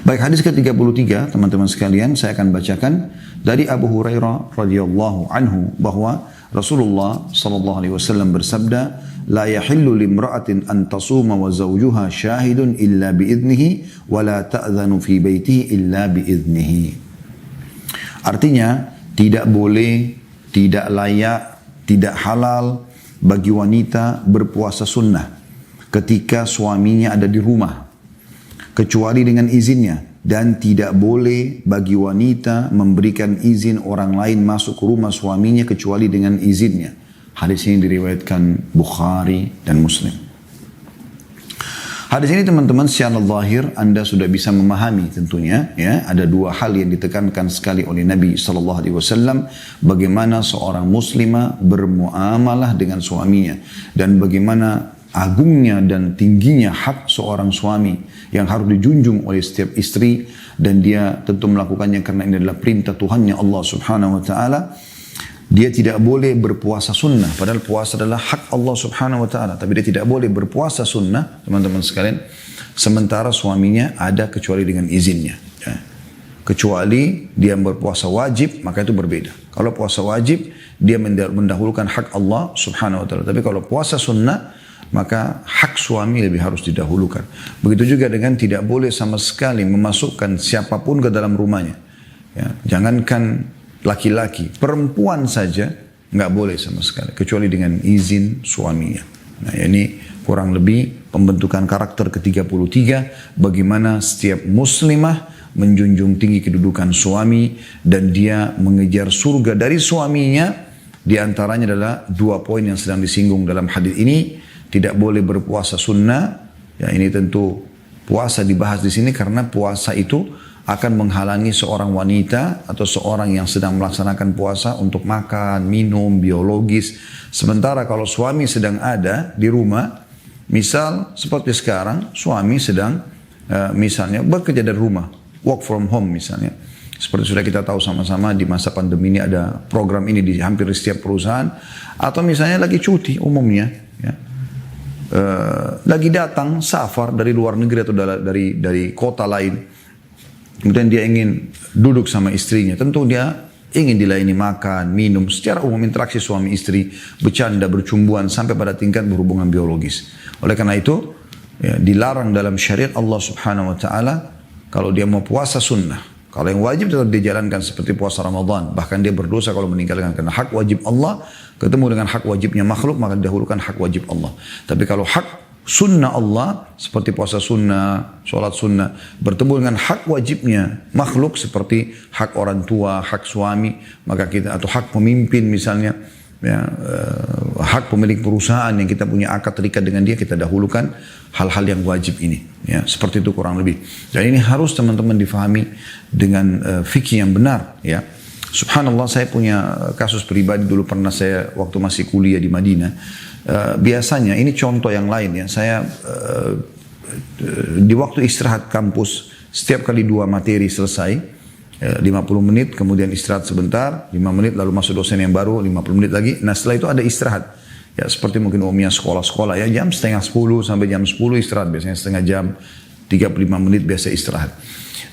Baik, hadis ke-33 teman-teman sekalian, saya akan bacakan dari Abu Hurairah radhiyallahu anhu bahwa Rasulullah sallallahu alaihi wasallam bersabda, "La yahillu limra'atin an tasuma wa zawjuha syahidun illa biidnihi wa la ta'dhanu fi baitihi illa biidnihi." Artinya, tidak boleh, tidak layak, tidak halal bagi wanita berpuasa sunnah ketika suaminya ada di rumah, kecuali dengan izinnya, dan tidak boleh bagi wanita memberikan izin orang lain masuk ke rumah suaminya kecuali dengan izinnya. Hadis ini diriwayatkan Bukhari dan Muslim. Hadis ini teman-teman secara zahir Anda sudah bisa memahami tentunya, ya, ada dua hal yang ditekankan sekali oleh Nabi SAW, bagaimana seorang muslimah bermuamalah dengan suaminya dan bagaimana agungnya dan tingginya hak seorang suami yang harus dijunjung oleh setiap istri, dan dia tentu melakukannya karena ini adalah perintah Tuhannya Allah Subhanahu wa taala. Dia tidak boleh berpuasa sunnah, padahal puasa adalah hak Allah Subhanahu wa taala, tapi dia tidak boleh berpuasa sunnah teman-teman sekalian sementara suaminya ada kecuali dengan izinnya, ya. Kecuali dia berpuasa wajib, maka itu berbeda. Kalau puasa wajib dia mendahulukan hak Allah Subhanahu wa taala, tapi kalau puasa sunnah maka hak suami lebih harus didahulukan. Begitu juga dengan tidak boleh sama sekali memasukkan siapapun ke dalam rumahnya. Ya, jangankan laki-laki, perempuan saja nggak boleh sama sekali, kecuali dengan izin suaminya. Nah, ini kurang lebih pembentukan karakter ke-33, bagaimana setiap muslimah menjunjung tinggi kedudukan suami dan dia mengejar surga dari suaminya. Di antaranya adalah dua poin yang sedang disinggung dalam hadis ini. Tidak boleh berpuasa sunnah. Ya, ini tentu puasa dibahas di sini karena puasa itu akan menghalangi seorang wanita atau seorang yang sedang melaksanakan puasa untuk makan, minum, biologis. Sementara kalau suami sedang ada di rumah, misal seperti sekarang, suami sedang misalnya bekerja dari rumah, work from home misalnya. Seperti sudah kita tahu sama-sama di masa pandemi ini ada program ini di hampir setiap perusahaan. Atau misalnya lagi cuti umumnya, ya. Lagi datang safar dari luar negeri atau dari kota lain, kemudian dia ingin duduk sama istrinya, tentu dia ingin dilayani makan, minum, secara umum interaksi suami istri, bercanda, bercumbuan sampai pada tingkat berhubungan biologis. Oleh karena itu, ya, dilarang dalam syariat Allah Subhanahu wa taala kalau dia mau puasa sunnah. Kalau yang wajib tetap dijalankan seperti puasa Ramadan. Bahkan dia berdosa kalau meninggalkan, karena hak wajib Allah ketemu dengan hak wajibnya makhluk, maka didahulukan hak wajib Allah. Tapi kalau hak sunnah Allah seperti puasa sunnah, sholat sunnah, bertemu dengan hak wajibnya makhluk seperti hak orang tua, hak suami, maka kita, atau hak pemimpin misalnya, ya, hak pemilik perusahaan yang kita punya akad terikat dengan dia, kita dahulukan hal-hal yang wajib ini, ya, seperti itu kurang lebih. Dan ini harus teman-teman difahami dengan fikih yang benar, ya. Subhanallah, saya punya kasus pribadi dulu, pernah saya waktu masih kuliah di Madinah. Biasanya ini contoh yang lain, ya. Saya di waktu istirahat kampus setiap kali 2 materi selesai, 50 menit, kemudian istirahat sebentar, 5 menit, lalu masuk dosen yang baru, 50 menit lagi. Nah, setelah itu ada istirahat. Ya, seperti mungkin umumnya sekolah-sekolah, ya, jam setengah 10 sampai jam 10 istirahat, biasanya setengah jam, 35 menit biasa istirahat.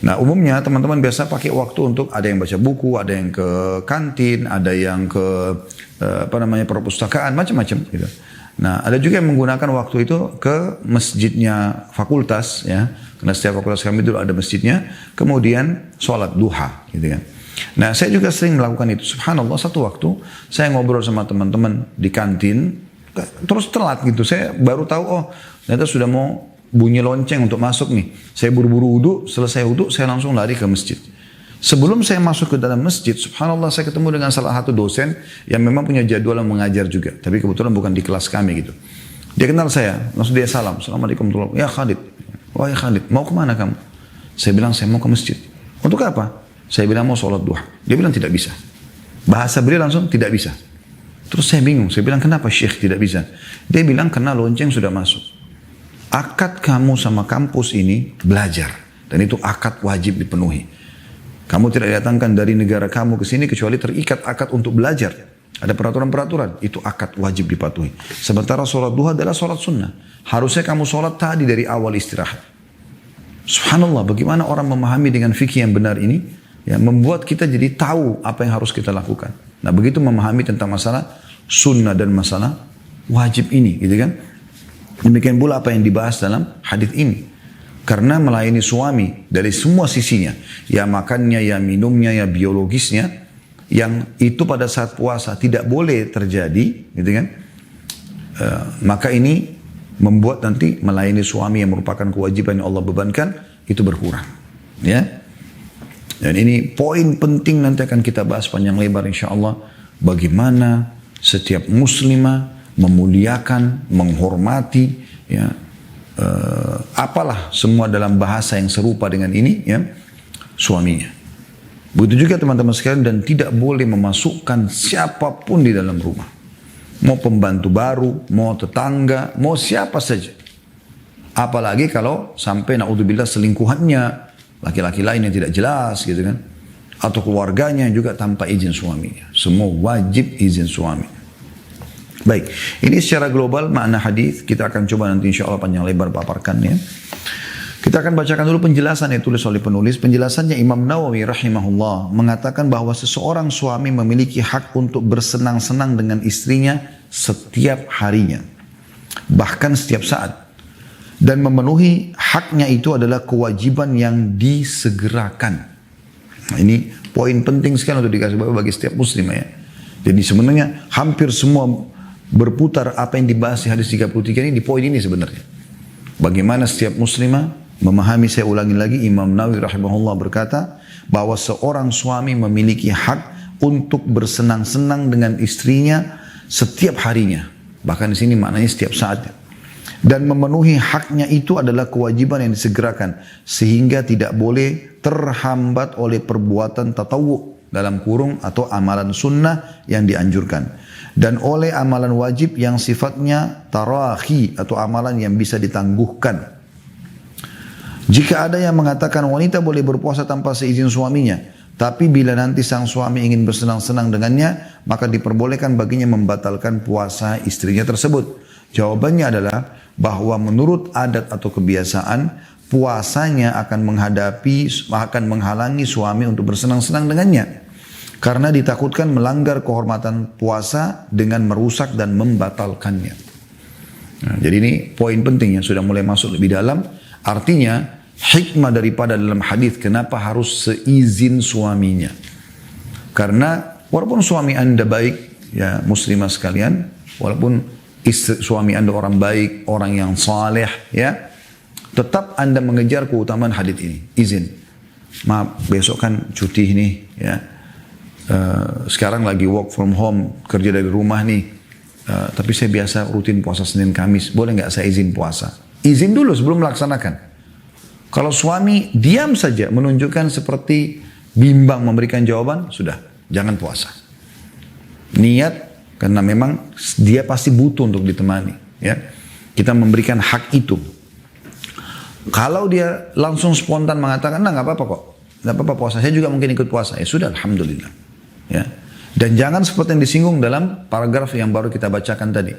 Nah, umumnya teman-teman biasa pakai waktu untuk ada yang baca buku, ada yang ke kantin, ada yang ke perpustakaan, macam-macam gitu. Nah, ada juga yang menggunakan waktu itu ke masjidnya fakultas, ya. Karena setiap fakultas kami itu ada masjidnya, kemudian sholat duha, gitu kan. Nah, saya juga sering melakukan itu. Subhanallah, satu waktu saya ngobrol sama teman-teman di kantin, terus telat gitu. Saya baru tahu, oh ternyata sudah mau bunyi lonceng untuk masuk nih. Saya buru-buru wudu, selesai wudu, saya langsung lari ke masjid. Sebelum saya masuk ke dalam masjid, subhanallah, saya ketemu dengan salah satu dosen yang memang punya jadwal mengajar juga. Tapi kebetulan bukan di kelas kami gitu. Dia kenal saya, langsung dia salam. Assalamualaikum warahmatullahi wabarakatuh. Ya Khalid. Wah, ya Khalid, mau kemana kamu? Saya bilang, saya mau ke masjid. Untuk apa? Saya bilang mau sholat duha. Dia bilang tidak bisa. Bahasa beliau langsung tidak bisa. Terus saya bingung. Saya bilang, kenapa Syekh tidak bisa? Dia bilang, karena lonceng sudah masuk. Akad kamu sama kampus ini belajar. Dan itu akad wajib dipenuhi. Kamu tidak datangkan dari negara kamu ke sini kecuali terikat akad untuk belajar. Ada peraturan-peraturan. Itu akad wajib dipatuhi. Sementara sholat duha adalah sholat sunnah. Harusnya kamu sholat tadi dari awal istirahat. Subhanallah, bagaimana orang memahami dengan fikih yang benar ini, ya, membuat kita jadi tahu apa yang harus kita lakukan. Nah, begitu memahami tentang masalah sunnah dan masalah wajib ini, gitu kan. Demikian pula apa yang dibahas dalam hadis ini. Karena melayani suami dari semua sisinya, ya makannya, ya minumnya, ya biologisnya, yang itu pada saat puasa tidak boleh terjadi, gitu kan. Maka ini membuat nanti melayani suami yang merupakan kewajiban yang Allah bebankan itu berkurang, ya. Dan ini poin penting nanti akan kita bahas panjang lebar insya Allah. Bagaimana setiap muslimah memuliakan, menghormati, ya, apalah semua dalam bahasa yang serupa dengan ini, ya, suaminya. Begitu juga teman-teman sekalian, dan tidak boleh memasukkan siapapun di dalam rumah. Mau pembantu baru, mau tetangga, mau siapa saja. Apalagi kalau sampai naudzubillah selingkuhannya laki-laki lain yang tidak jelas, gitu kan. Atau keluarganya juga tanpa izin suaminya. Semua wajib izin suami. Baik, ini secara global makna hadis. Kita akan coba nanti insya Allah panjang lebar paparkannya. Kita akan bacakan dulu penjelasan yang ditulis oleh penulis. Penjelasannya Imam Nawawi rahimahullah mengatakan bahwa seseorang suami memiliki hak untuk bersenang-senang dengan istrinya setiap harinya. Bahkan setiap saat. Dan memenuhi haknya itu adalah kewajiban yang disegerakan. Nah, ini poin penting sekali untuk dikasih tahu bagi setiap muslim, ya. Jadi sebenarnya hampir semua berputar apa yang dibahas di hadis 33 ini di poin ini sebenarnya. Bagaimana setiap muslimah memahami, saya ulangi lagi, Imam Nawawi rahimahullah berkata bahwa seorang suami memiliki hak untuk bersenang-senang dengan istrinya setiap harinya. Bahkan di sini maknanya setiap saatnya. Dan memenuhi haknya itu adalah kewajiban yang disegerakan sehingga tidak boleh terhambat oleh perbuatan tatawu dalam kurung atau amalan sunnah yang dianjurkan. Dan oleh amalan wajib yang sifatnya tarahi atau amalan yang bisa ditangguhkan. Jika ada yang mengatakan wanita boleh berpuasa tanpa seizin suaminya, tapi bila nanti sang suami ingin bersenang-senang dengannya, maka diperbolehkan baginya membatalkan puasa istrinya tersebut. Jawabannya adalah bahwa menurut adat atau kebiasaan, puasanya akan menghalangi suami untuk bersenang-senang dengannya. Karena ditakutkan melanggar kehormatan puasa dengan merusak dan membatalkannya. Nah, jadi ini poin penting yang sudah mulai masuk lebih dalam. Artinya hikmah daripada dalam hadis kenapa harus seizin suaminya. Karena walaupun suami anda baik, ya muslimah sekalian, walaupun suami anda orang baik, orang yang saleh, ya, tetap anda mengejar keutamaan hadis ini. Izin. Maaf, besok kan cuti ini, ya. Sekarang lagi work from home, kerja dari rumah nih. Tapi saya biasa rutin puasa Senin Kamis. Boleh nggak saya izin puasa? Izin dulu sebelum melaksanakan. Kalau suami diam saja menunjukkan seperti bimbang memberikan jawaban, sudah, jangan puasa. Niat, karena memang dia pasti butuh untuk ditemani. Ya, kita memberikan hak itu. Kalau dia langsung spontan mengatakan, nah nggak apa-apa kok, nggak apa-apa puasa, saya juga mungkin ikut puasa. Ya sudah, alhamdulillah. Ya. Dan jangan seperti yang disinggung dalam paragraf yang baru kita bacakan tadi.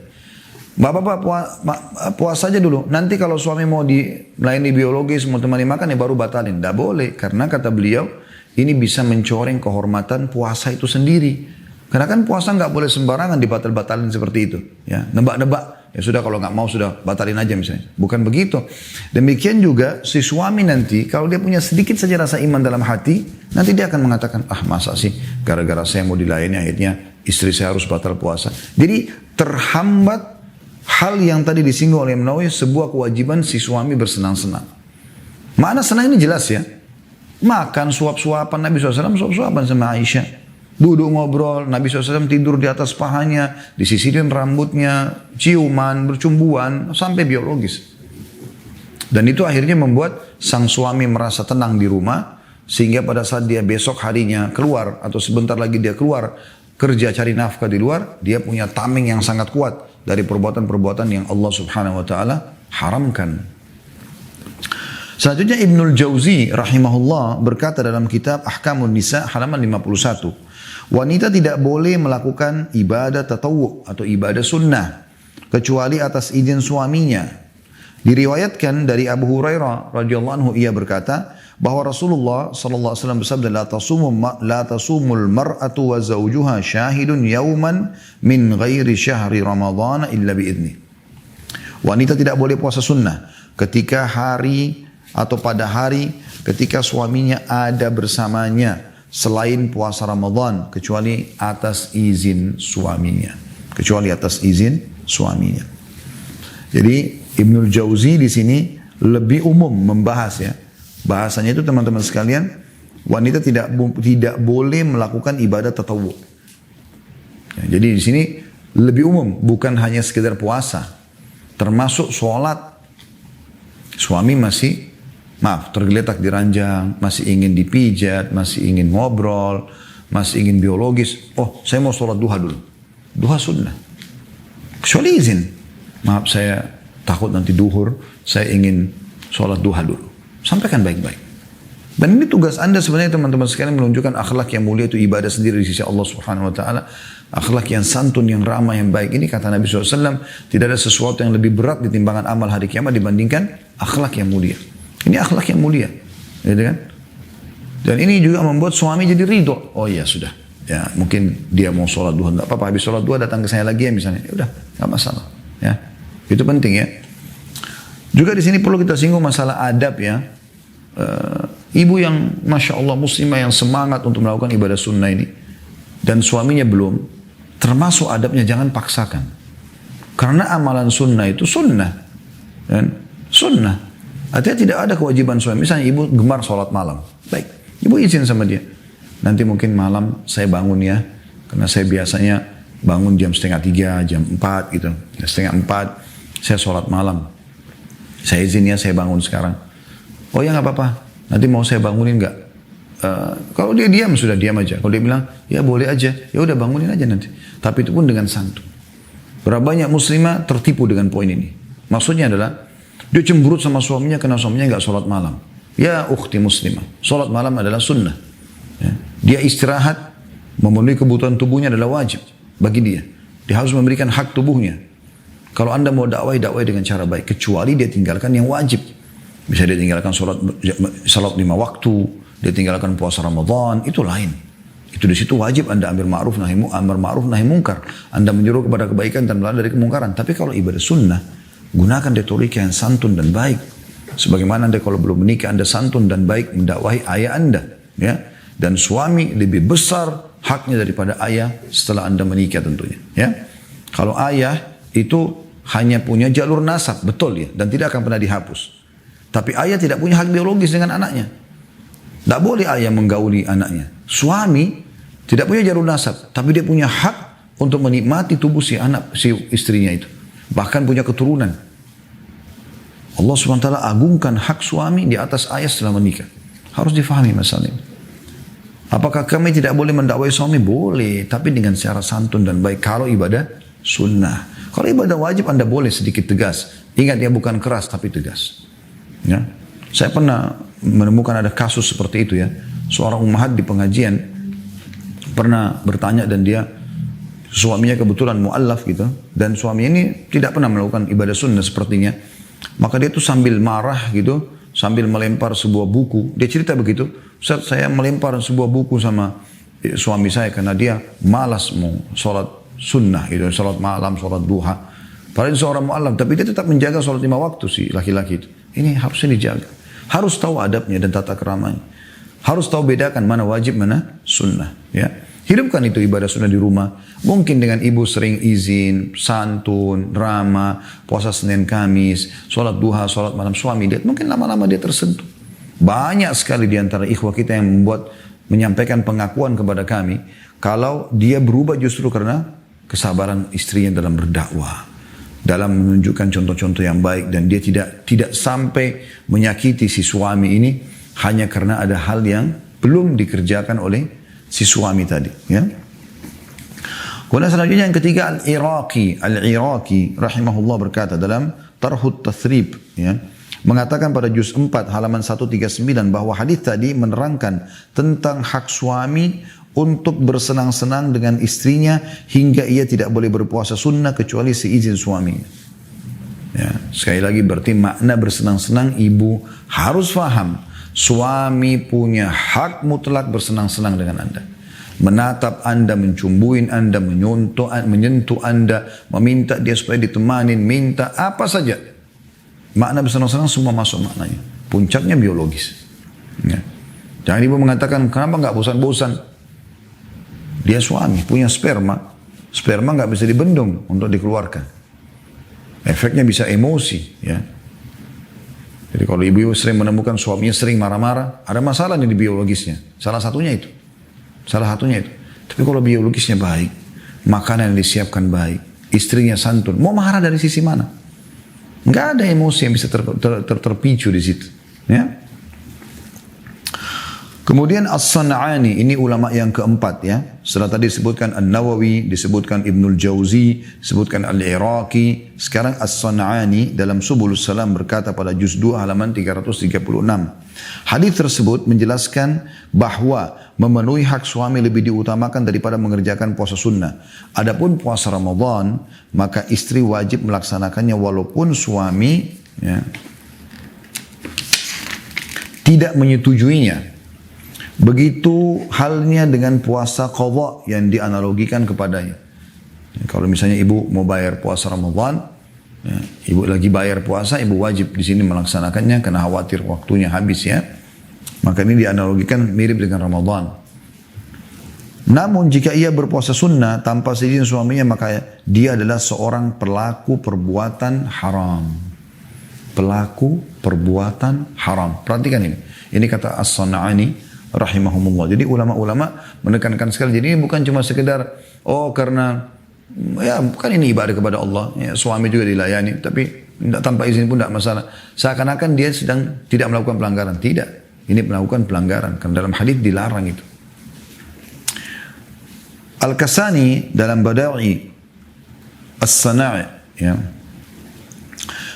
Bapak-bapak puasa aja dulu. Nanti kalau suami mau melayani biologis, mau temani makan, ya baru batalin. Tidak boleh. Karena kata beliau, ini bisa mencoreng kehormatan puasa itu sendiri. Karena kan puasa nggak boleh sembarangan dibatal-batalin seperti itu. Ya, nebak-nebak. Ya sudah kalau nggak mau sudah batalin aja misalnya. Bukan begitu. Demikian juga si suami nanti kalau dia punya sedikit saja rasa iman dalam hati, nanti dia akan mengatakan, ah masa sih gara-gara saya mau dilayani akhirnya istri saya harus batal puasa. Jadi terhambat hal yang tadi disinggung oleh Imam Nawawi, sebuah kewajiban si suami bersenang-senang. Makna senang ini jelas ya. Makan suap-suapan Nabi SAW, suap-suapan sama Aisyah. Duduk ngobrol, Nabi SAW tidur di atas pahanya, disisirin rambutnya, ciuman, bercumbuan, sampai biologis. Dan itu akhirnya membuat sang suami merasa tenang di rumah, sehingga pada saat dia besok harinya keluar, atau sebentar lagi dia keluar, kerja cari nafkah di luar, dia punya tameng yang sangat kuat dari perbuatan-perbuatan yang Allah Subhanahu wa Ta'ala haramkan. Selanjutnya Ibnul Jauzi rahimahullah berkata dalam kitab Ahkamun Nisa halaman 51. Wanita tidak boleh melakukan ibadah tatawu atau ibadah sunnah kecuali atas izin suaminya. Diriwayatkan dari Abu Hurairah radhiyallahu anhu, ia berkata bahwa Rasulullah sallallahu alaihi wasallam bersabda, la tasumul mar'atu wa zawjuha syahidun yauman min ghairi syahri ramadhan illa biidni. Wanita tidak boleh puasa sunnah ketika hari atau pada hari ketika suaminya ada bersamanya selain puasa Ramadan, kecuali atas izin suaminya. Kecuali atas izin suaminya. Jadi Ibnul Jauzi di sini lebih umum membahas ya. Bahasanya itu teman-teman sekalian, wanita tidak boleh melakukan ibadah tatawwu. Ya, jadi di sini lebih umum, bukan hanya sekedar puasa. Termasuk sholat. Suami masih, tergeletak di ranjang, masih ingin dipijat, masih ingin ngobrol, masih ingin biologis. Oh, saya mau sholat duha dulu. Duha sunnah. Kecuali izin. Maaf, saya takut nanti duhur, saya ingin sholat duha dulu. Sampaikan baik-baik. Dan ini tugas Anda sebenarnya teman-teman sekalian, menunjukkan akhlak yang mulia itu ibadah sendiri di sisi Allah Subhanahu wa taala. Akhlak yang santun, yang ramah, yang baik. Ini kata Nabi SAW, tidak ada sesuatu yang lebih berat di timbangan amal hari kiamat dibandingkan akhlak yang mulia. Ini akhlak yang mulia. Gitu kan? Dan ini juga membuat suami jadi ridho. Oh iya sudah. Ya, mungkin dia mau sholat duha, enggak apa-apa, habis sholat duha datang ke saya lagi ya misalnya. Ya udah, enggak masalah. Ya. Itu penting ya. Juga di sini perlu kita singgung masalah adab ya. Ibu yang Masya Allah muslimah yang semangat untuk melakukan ibadah sunnah ini. Dan suaminya belum. Termasuk adabnya jangan paksakan. Karena amalan sunnah itu sunnah. Dan sunnah. Artinya tidak ada kewajiban suami. Misalnya ibu gemar sholat malam. Baik. Ibu izin sama dia. Nanti mungkin malam saya bangun ya. Karena saya biasanya bangun jam 2:30, jam 4 gitu. 3:30 saya sholat malam. Saya izin ya, saya bangun sekarang. Oh ya nggak apa-apa. Nanti mau saya bangunin nggak? Kalau dia diam sudah diam aja. Kalau dia bilang ya boleh aja, ya udah bangunin aja nanti. Tapi itu pun dengan santun. Berapa banyak muslimah tertipu dengan poin ini? Maksudnya adalah dia cemberut sama suaminya karena suaminya nggak sholat malam. Ya ukhti muslimah, sholat malam adalah sunnah. Ya. Dia istirahat, memenuhi kebutuhan tubuhnya adalah wajib bagi dia. Dia harus memberikan hak tubuhnya. Kalau Anda mau dakwah dengan cara baik. Kecuali dia tinggalkan yang wajib. Bisa dia tinggalkan salat 5 waktu. Dia tinggalkan puasa Ramadan. Itu lain. Itu di situ wajib Anda ambil amar ma'ruf nahi mungkar. Anda menyuruh kepada kebaikan dan melarang dari kemungkaran. Tapi kalau ibadah sunnah, gunakan retorika yang santun dan baik. Sebagaimana Anda kalau belum menikah, Anda santun dan baik mendakwahi ayah Anda. Ya. Dan suami lebih besar haknya daripada ayah setelah Anda menikah tentunya. Ya. Kalau ayah itu hanya punya jalur nasab, betul ya, dan tidak akan pernah dihapus. Tapi ayah tidak punya hak biologis dengan anaknya. Tidak boleh ayah menggauli anaknya. Suami tidak punya jalur nasab, tapi dia punya hak untuk menikmati tubuh si anak, si istrinya itu. Bahkan punya keturunan. Allah SWT agungkan hak suami di atas ayah setelah menikah. Harus difahami masalah ini. Apakah kami tidak boleh mendakwai suami? Boleh, tapi dengan cara santun dan baik. Kalau ibadah sunnah. Kalau ibadah wajib Anda boleh sedikit tegas. Ingat dia bukan keras tapi tegas. Ya. Saya pernah menemukan ada kasus seperti itu ya. Seorang ummahat di pengajian pernah bertanya dan dia suaminya kebetulan mu'allaf gitu. Dan suaminya ini tidak pernah melakukan ibadah sunnah sepertinya. Maka dia tuh sambil marah gitu. Sambil melempar sebuah buku. Dia cerita begitu. Ustaz, saya melempar sebuah buku sama suami saya karena dia malas mau sholat sunnah itu, sholat malam, sholat duha. Padahal seorang mu'allam, tapi dia tetap menjaga sholat 5 waktu si laki-laki itu. Ini harusnya dijaga. Harus tahu adabnya dan tata keramanya. Harus tahu bedakan mana wajib, mana sunnah. Ya. Hidupkan itu ibadah sunnah di rumah. Mungkin dengan ibu sering izin, santun, ramah, puasa Senin Kamis, sholat duha, sholat malam suami. Dia, mungkin lama-lama dia tersentuh. Banyak sekali di antara ikhwah kita yang menyampaikan pengakuan kepada kami. Kalau dia berubah justru karena kesabaran istrinya dalam berdakwah, dalam menunjukkan contoh-contoh yang baik, dan dia tidak sampai menyakiti si suami ini hanya karena ada hal yang belum dikerjakan oleh si suami tadi. Ya. Kemudian selanjutnya yang ketiga Al-Iraqi rahimahullah berkata dalam Tarhut Tathrib, ya, mengatakan pada juz 4 halaman 139 bahwa hadis tadi menerangkan tentang hak suami untuk bersenang-senang dengan istrinya hingga ia tidak boleh berpuasa sunnah kecuali seizin suaminya. Ya, sekali lagi berarti makna bersenang-senang ibu harus paham. Suami punya hak mutlak bersenang-senang dengan Anda. Menatap Anda, mencumbuin Anda, menyentuh Anda, meminta dia supaya ditemanin, minta apa saja. Makna bersenang-senang semua masuk maknanya. Puncaknya biologis. Ya. Jangan ibu mengatakan, kenapa nggak bosan-bosan? Dia suami, punya sperma. Sperma nggak bisa dibendung untuk dikeluarkan. Efeknya bisa emosi. Ya. Jadi kalau ibu sering menemukan suaminya sering marah-marah, ada masalah nih di biologisnya. Salah satunya itu. Tapi kalau biologisnya baik, makanan yang disiapkan baik, istrinya santun, mau marah dari sisi mana? Nggak ada emosi yang bisa terpicu di situ. Ya. Kemudian As-San'ani, ini ulama yang keempat ya. Setelah tadi disebutkan An-Nawawi, disebutkan Ibnul Jauzi, disebutkan Al-Iraqi. Sekarang As-San'ani dalam Subulus Salam berkata pada juz 2 halaman 336. Hadis tersebut menjelaskan bahwa memenuhi hak suami lebih diutamakan daripada mengerjakan puasa sunnah. Adapun puasa Ramadan, maka istri wajib melaksanakannya walaupun suami ya, tidak menyetujuinya. Begitu halnya dengan puasa qadha yang dianalogikan kepadanya. Kalau misalnya ibu mau bayar puasa Ramadan, ya, ibu lagi bayar puasa, ibu wajib di sini melaksanakannya karena khawatir waktunya habis ya. Maka ini dianalogikan mirip dengan Ramadan. Namun jika ia berpuasa sunnah tanpa seizin suaminya, maka dia adalah seorang pelaku perbuatan haram. Pelaku perbuatan haram. Perhatikan ini. Ini kata As-San'ani rahimahumullah. Jadi ulama-ulama menekankan sekali. Jadi ini bukan cuma sekedar karena ya bukan ini ibadah kepada Allah. Ya, suami juga dilayani, tapi tanpa izin pun tidak masalah. Seakan-akan dia sedang tidak melakukan pelanggaran. Tidak. Ini melakukan pelanggaran. Karena dalam hadis dilarang itu. Al-Kasani dalam Bada'i As-Sana'i ya,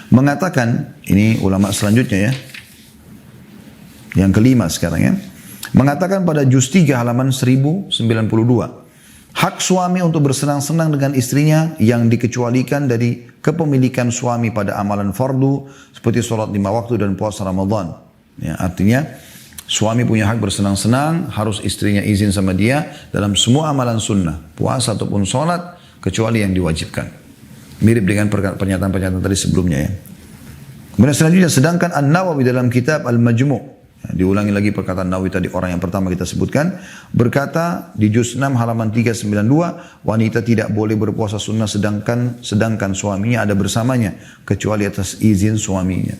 mengatakan, ini ulama selanjutnya ya, yang kelima sekarang ya, mengatakan pada juz 3 halaman 1092, hak suami untuk bersenang-senang dengan istrinya yang dikecualikan dari kepemilikan suami pada amalan fardu seperti sholat 5 waktu dan puasa Ramadan. Ya, artinya suami punya hak bersenang-senang, harus istrinya izin sama dia dalam semua amalan sunnah, puasa ataupun sholat, kecuali yang diwajibkan. Mirip dengan pernyataan-pernyataan tadi sebelumnya ya. Kemudian selanjutnya, sedangkan An-Nawawi dalam kitab Al-Majmu', diulangi lagi perkataan Nawawi tadi, orang yang pertama kita sebutkan, berkata di juz 6 halaman 392, wanita tidak boleh berpuasa sunnah sedangkan suaminya ada bersamanya kecuali atas izin suaminya.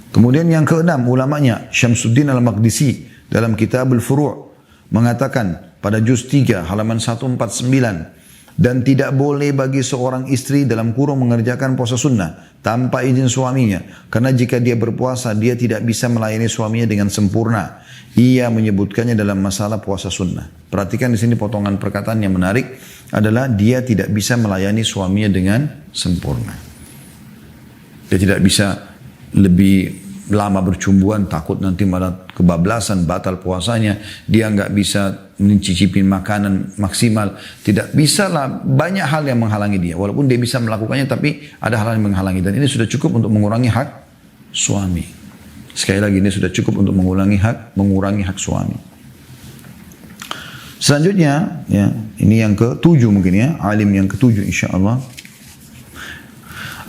Kemudian yang keenam, ulamanya Syamsuddin Al-Maqdisi dalam kitab Al-Furu' mengatakan pada juz 3 halaman 149, dan tidak boleh bagi seorang istri dalam kurung mengerjakan puasa sunnah tanpa izin suaminya. Karena jika dia berpuasa, dia tidak bisa melayani suaminya dengan sempurna. Ia menyebutkannya dalam masalah puasa sunnah. Perhatikan di sini potongan perkataan yang menarik adalah dia tidak bisa melayani suaminya dengan sempurna. Dia tidak bisa lebih lama bercumbuan, takut nanti malah kebablasan, batal puasanya. Dia nggak bisa mencicipin makanan maksimal. Tidak bisa lah, banyak hal yang menghalangi dia. Walaupun dia bisa melakukannya, tapi ada hal yang menghalangi. Dan ini sudah cukup untuk mengurangi hak suami. Sekali lagi, ini sudah cukup untuk mengurangi hak suami. Selanjutnya, ya, ini yang ke-7 mungkin ya, alim yang ke-7 insyaAllah.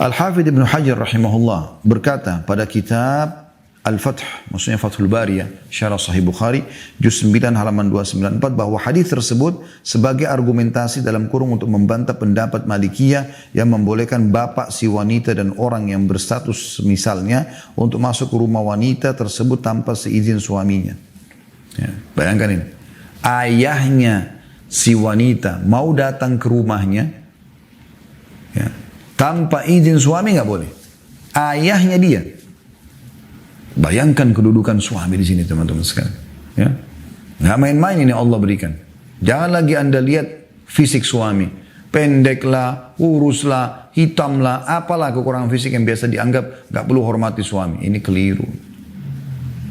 Al-Hafidh Ibn Hajar rahimahullah berkata pada kitab Al-Fath, maksudnya Fathul Bari ya, Syarah Sahih Bukhari, juz 9 halaman 294, bahwa hadis tersebut sebagai argumentasi dalam kurung untuk membantah pendapat Malikiyah yang membolehkan bapak si wanita dan orang yang berstatus misalnya untuk masuk ke rumah wanita tersebut tanpa seizin suaminya. Ya, bayangkan ini, ayahnya si wanita mau datang ke rumahnya, ya, tanpa izin suami nggak boleh. Ayahnya dia. Bayangkan kedudukan suami di sini teman-teman sekalian. Ya, nggak main-main ini Allah berikan. Jangan lagi anda lihat fisik suami, pendeklah, uruslah, hitamlah, apalah kekurangan fisik yang biasa dianggap nggak perlu hormati suami. Ini keliru.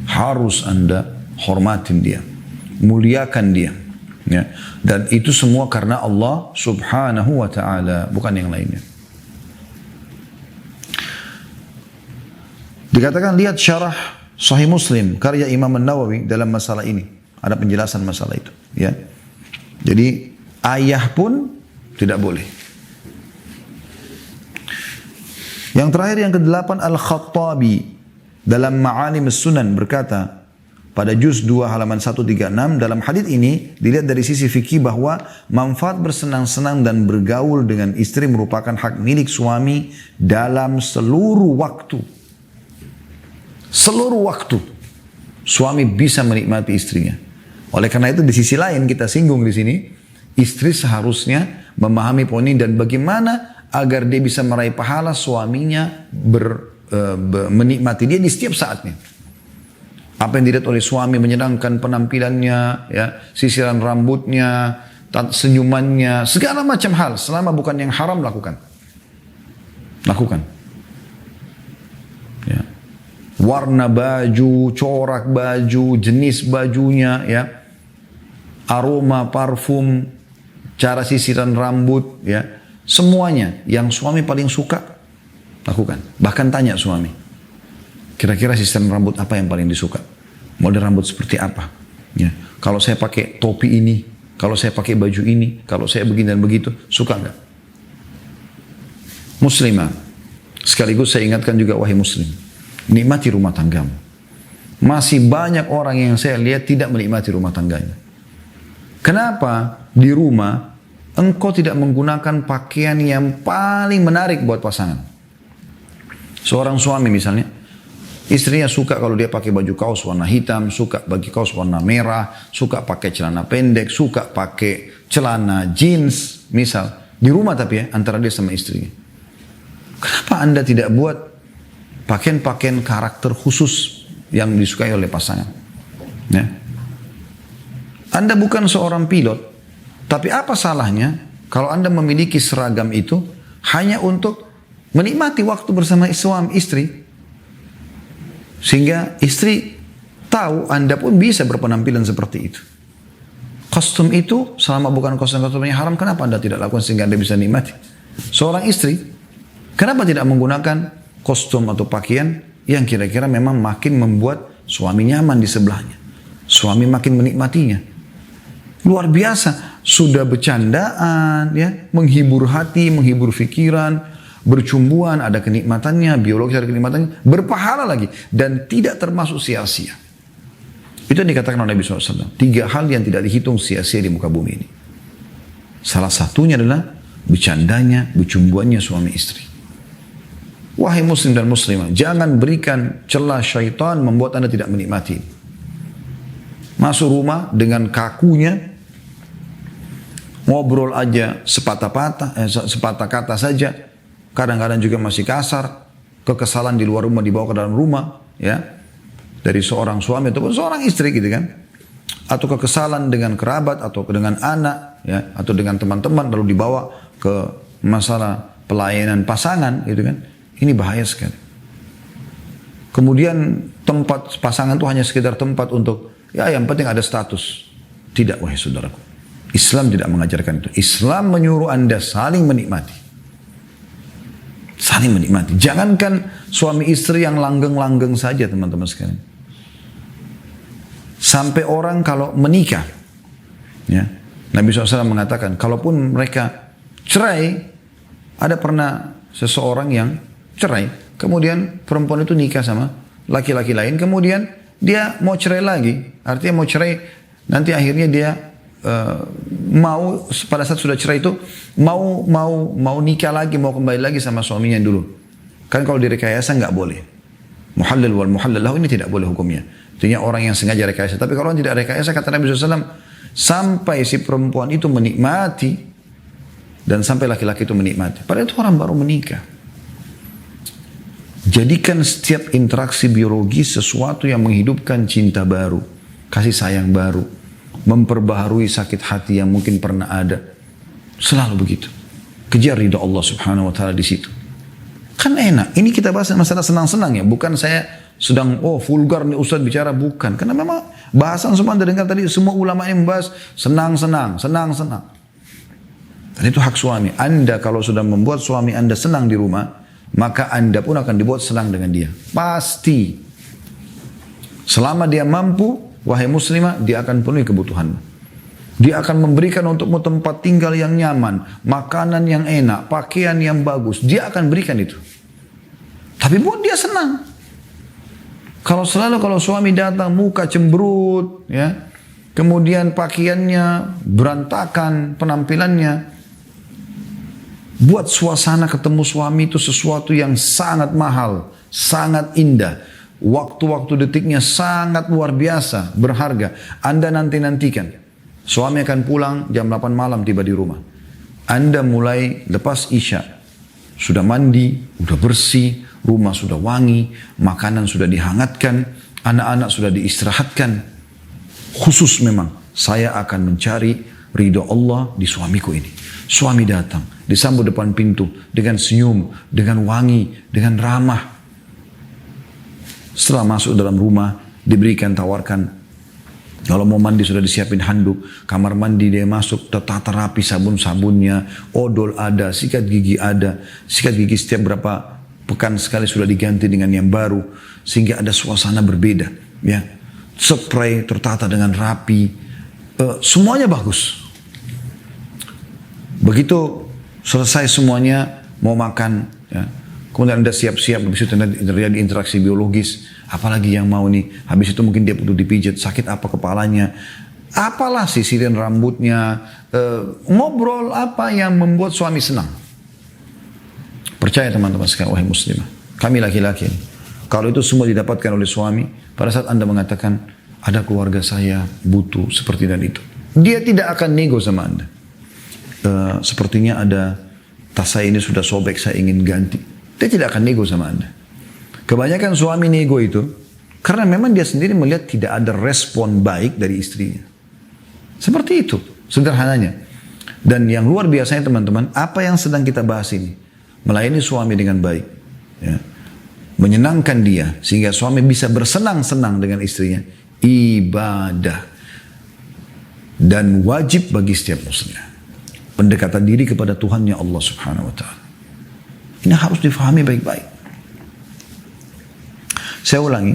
Harus anda hormatin dia, muliakan dia. Ya, dan itu semua karena Allah Subhanahu wa Ta'ala, bukan yang lainnya. Dikatakan lihat syarah Sahih Muslim karya Imam An-Nawawi dalam masalah ini. Ada penjelasan masalah itu. Ya. Jadi ayah pun tidak boleh. Yang terakhir yang ke-8 Al-Khattabi dalam Ma'alim As-Sunan berkata pada juz 2 halaman 136 dalam hadis ini dilihat dari sisi fikih bahwa manfaat bersenang-senang dan bergaul dengan istri merupakan hak milik suami dalam seluruh waktu. Seluruh waktu suami bisa menikmati istrinya. Oleh karena itu di sisi lain kita singgung di sini, istri seharusnya memahami poin ini dan bagaimana agar dia bisa meraih pahala suaminya menikmati dia di setiap saatnya. Apa yang dilihat oleh suami menyenangkan penampilannya, ya, sisiran rambutnya, senyumannya, segala macam hal selama bukan yang haram lakukan. Ya. Warna baju, corak baju, jenis bajunya, ya, aroma parfum, cara sisiran rambut, ya, semuanya yang suami paling suka lakukan. Bahkan tanya suami, kira-kira sisiran rambut apa yang paling disuka? Model rambut seperti apa? Ya. Kalau saya pakai topi ini, kalau saya pakai baju ini, kalau saya begini dan begitu, suka nggak? Muslimah, sekaligus saya ingatkan juga wahai muslim, nikmati rumah tanggamu. Masih banyak orang yang saya lihat tidak menikmati rumah tangganya. Kenapa? Di rumah engkau tidak menggunakan pakaian yang paling menarik buat pasangan. Seorang suami misalnya, istrinya suka kalau dia pakai baju kaos warna hitam, suka baju kaos warna merah, suka pakai celana pendek, suka pakai celana jeans, misal. Di rumah tapi ya, antara dia sama istrinya. Kenapa Anda tidak buat pakaian-pakaian karakter khusus yang disukai oleh pasangan? Ya. Anda bukan seorang pilot, tapi apa salahnya kalau Anda memiliki seragam itu hanya untuk menikmati waktu bersama suami istri? Sehingga istri tahu Anda pun bisa berpenampilan seperti itu. Kostum itu selama bukan kostum-kostum yang haram, kenapa Anda tidak lakukan sehingga Anda bisa nikmati? Seorang istri, kenapa tidak menggunakan kostum atau pakaian yang kira-kira memang makin membuat suami nyaman di sebelahnya? Suami makin menikmatinya. Luar biasa, sudah bercandaan, ya, menghibur hati, menghibur pikiran, bercumbuan, ada kenikmatannya, biologis ada kenikmatannya, berpahala lagi, dan tidak termasuk sia-sia. Itu yang dikatakan oleh Nabi SAW. 3 hal yang tidak dihitung sia-sia di muka bumi ini. Salah satunya adalah bercandanya, bercumbuannya suami istri. Wahai muslim dan muslimah, jangan berikan celah syaitan membuat Anda tidak menikmati. Masuk rumah dengan kakunya, ngobrol aja sepatah kata saja, kadang-kadang juga masih kasar, kekesalan di luar rumah dibawa ke dalam rumah, ya, dari seorang suami ataupun seorang istri gitu kan, atau kekesalan dengan kerabat atau dengan anak, ya, atau dengan teman-teman lalu dibawa ke masalah pelayanan pasangan gitu kan, ini bahaya sekali. Kemudian tempat pasangan itu hanya sekedar tempat untuk, ya, yang penting ada status. Tidak, wahai saudaraku, Islam tidak mengajarkan itu. Islam menyuruh Anda saling menikmati. Saling menikmati. Jangankan suami istri yang langgeng-langgeng saja, teman-teman sekalian. Sampai orang kalau menikah, ya, Nabi SAW mengatakan, kalaupun mereka cerai, ada pernah seseorang yang cerai, kemudian perempuan itu nikah sama laki-laki lain, kemudian dia mau cerai lagi, artinya mau cerai, nanti akhirnya dia mau pada saat sudah cerai itu mau nikah lagi, mau kembali lagi sama suaminya dulu. Kan kalau direkayasa nggak boleh. Muhallal wal muhallal lahu ini tidak boleh hukumnya. Artinya orang yang sengaja rekayasa. Tapi kalau tidak rekayasa, kata Nabi SAW, sampai si perempuan itu menikmati dan sampai laki-laki itu menikmati. Padahal itu orang baru menikah. Jadikan setiap interaksi biologis sesuatu yang menghidupkan cinta baru, kasih sayang baru, memperbaharui sakit hati yang mungkin pernah ada. Selalu begitu. Kejar ridha Allah Subhanahu wa taala di situ. Kan enak. Ini kita bahas masalah senang-senang ya, bukan saya sedang vulgar nih Ustaz bicara, bukan. Karena memang bahasan semua Anda dengar tadi, semua ulama ini membahas senang-senang. Dan itu hak suami. Anda kalau sudah membuat suami Anda senang di rumah, maka Anda pun akan dibuat senang dengan dia. Pasti. Selama dia mampu, wahai muslimah, dia akan penuhi kebutuhanmu. Dia akan memberikan untukmu tempat tinggal yang nyaman, makanan yang enak, pakaian yang bagus. Dia akan berikan itu. Tapi buat dia senang. Kalau suami datang muka cemberut, ya, kemudian pakaiannya berantakan, penampilannya, buat suasana ketemu suami itu sesuatu yang sangat mahal, sangat indah. Waktu-waktu detiknya sangat luar biasa, berharga. Anda nanti-nantikan. Suami akan pulang jam 8 malam tiba di rumah. Anda mulai lepas isya. Sudah mandi, sudah bersih, rumah sudah wangi, makanan sudah dihangatkan, anak-anak sudah diistirahatkan. Khusus memang, saya akan mencari ridho Allah di suamiku ini. Suami datang, disambut depan pintu dengan senyum, dengan wangi, dengan ramah. Setelah masuk dalam rumah, diberikan tawarkan. Kalau mau mandi sudah disiapin handuk, kamar mandi dia masuk, tertata rapi sabun-sabunnya, odol ada, sikat gigi ada. Sikat gigi setiap berapa pekan sekali sudah diganti dengan yang baru, sehingga ada suasana berbeda. Ya, spray tertata dengan rapi, semuanya bagus. Begitu selesai semuanya, mau makan, ya, kemudian Anda siap-siap, habis itu terjadi interaksi biologis, apalagi yang mau nih, habis itu mungkin dia butuh dipijat, sakit apa kepalanya, apalah sisirin rambutnya, ngobrol apa yang membuat suami senang. Percaya teman-teman sekalian, wahai muslimah, kami laki-laki, kalau itu semua didapatkan oleh suami, pada saat Anda mengatakan, ada keluarga saya butuh seperti dan itu, dia tidak akan nego sama Anda. Sepertinya ada tas saya ini sudah sobek, saya ingin ganti. Dia tidak akan nego sama Anda. Kebanyakan suami nego itu karena memang dia sendiri melihat tidak ada respon baik dari istrinya. Seperti itu sederhananya. Dan yang luar biasanya teman-teman, apa yang sedang kita bahas ini, melayani suami dengan baik, ya, menyenangkan dia sehingga suami bisa bersenang-senang dengan istrinya, ibadah dan wajib bagi setiap muslim. Pendekatan diri kepada Tuhannya Allah Subhanahu wa Ta'ala. Ini harus difahami baik-baik. Saya ulangi.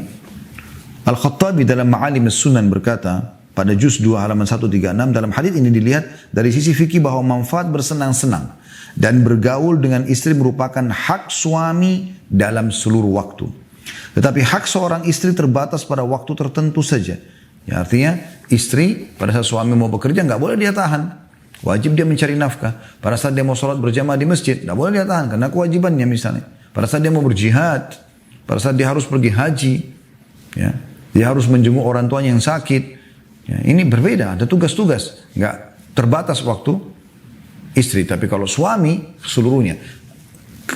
Al-Khattabi dalam Ma'alim As-Sunan berkata, pada juz 2 halaman 136, dalam hadis ini dilihat dari sisi fikih bahwa manfaat bersenang-senang dan bergaul dengan istri merupakan hak suami dalam seluruh waktu. Tetapi hak seorang istri terbatas pada waktu tertentu saja. Ya, artinya istri pada saat suami mau bekerja nggak boleh dia tahan. Wajib dia mencari nafkah. Pada saat dia mau sholat berjamaah di masjid, tidak boleh dia tahan karena kewajibannya misalnya. Pada saat dia mau berjihad, pada saat dia harus pergi haji, ya, dia harus menjenguk orang tuanya yang sakit. Ya, ini berbeda, ada tugas-tugas, nggak terbatas waktu istri. Tapi kalau suami seluruhnya,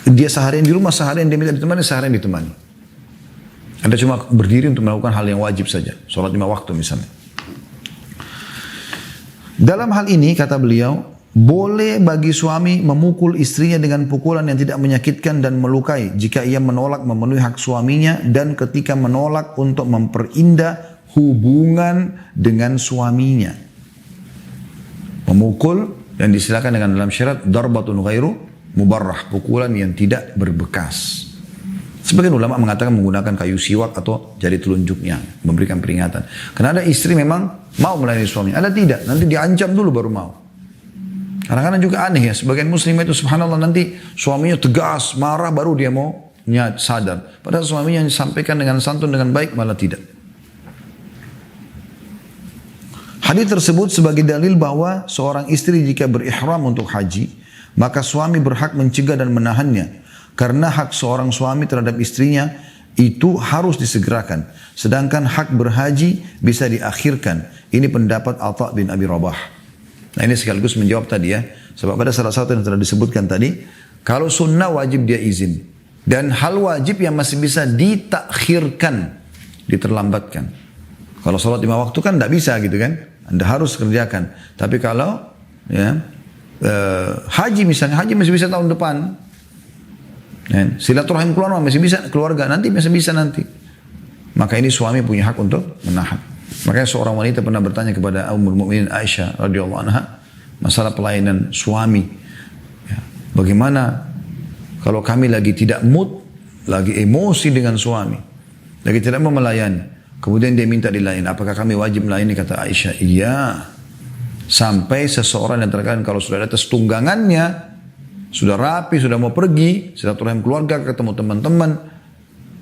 dia seharian di rumah, seharian dia minta ditemani, seharian ditemani. Anda cuma berdiri untuk melakukan hal yang wajib saja, sholat 5 waktu misalnya. Dalam hal ini, kata beliau, boleh bagi suami memukul istrinya dengan pukulan yang tidak menyakitkan dan melukai jika ia menolak memenuhi hak suaminya dan ketika menolak untuk memperindah hubungan dengan suaminya. Memukul yang disilakan dengan dalam syarat darbatun ghairu mubarrah, pukulan yang tidak berbekas. Sebagian ulama mengatakan menggunakan kayu siwak atau jari telunjuknya, memberikan peringatan. Karena ada istri memang mau melayani suami, ada tidak, nanti diancam dulu baru mau. Kadang-kadang juga aneh ya, sebagian muslimah itu subhanallah nanti suaminya tegas, marah baru dia mau sadar. Padahal suaminya disampaikan dengan santun, dengan baik, malah tidak. Hadis tersebut sebagai dalil bahwa seorang istri jika berihram untuk haji, maka suami berhak mencegah dan menahannya. Karena hak seorang suami terhadap istrinya itu harus disegerakan. Sedangkan hak berhaji bisa diakhirkan. Ini pendapat Atha bin Abi Rabah. Nah ini sekaligus menjawab tadi ya. Sebab pada salah satu yang telah disebutkan tadi, kalau sunnah wajib dia izin. Dan hal wajib yang masih bisa ditakhirkan, diterlambatkan. Kalau sholat 5 waktu kan tidak bisa gitu kan. Anda harus kerjakan. Tapi kalau ya, haji misalnya, haji masih bisa tahun depan. Silaturahim keluarga masih bisa, keluarga nanti masih bisa nanti. Maka ini suami punya hak untuk menahan. Makanya seorang wanita pernah bertanya kepada Ummul Mukminin Aisyah radhiyallahu anha masalah pelayanan suami. Ya, bagaimana Kalau kami lagi tidak mood, lagi emosi dengan suami, lagi tidak mau melayani, kemudian dia minta dilayani, apakah kami wajib melayani? Kata Aisyah, iya. Sampai seseorang yang terkadang kalau sudah ada tunggangannya, sudah rapi, sudah mau pergi, silaturahim keluarga, ketemu teman-teman,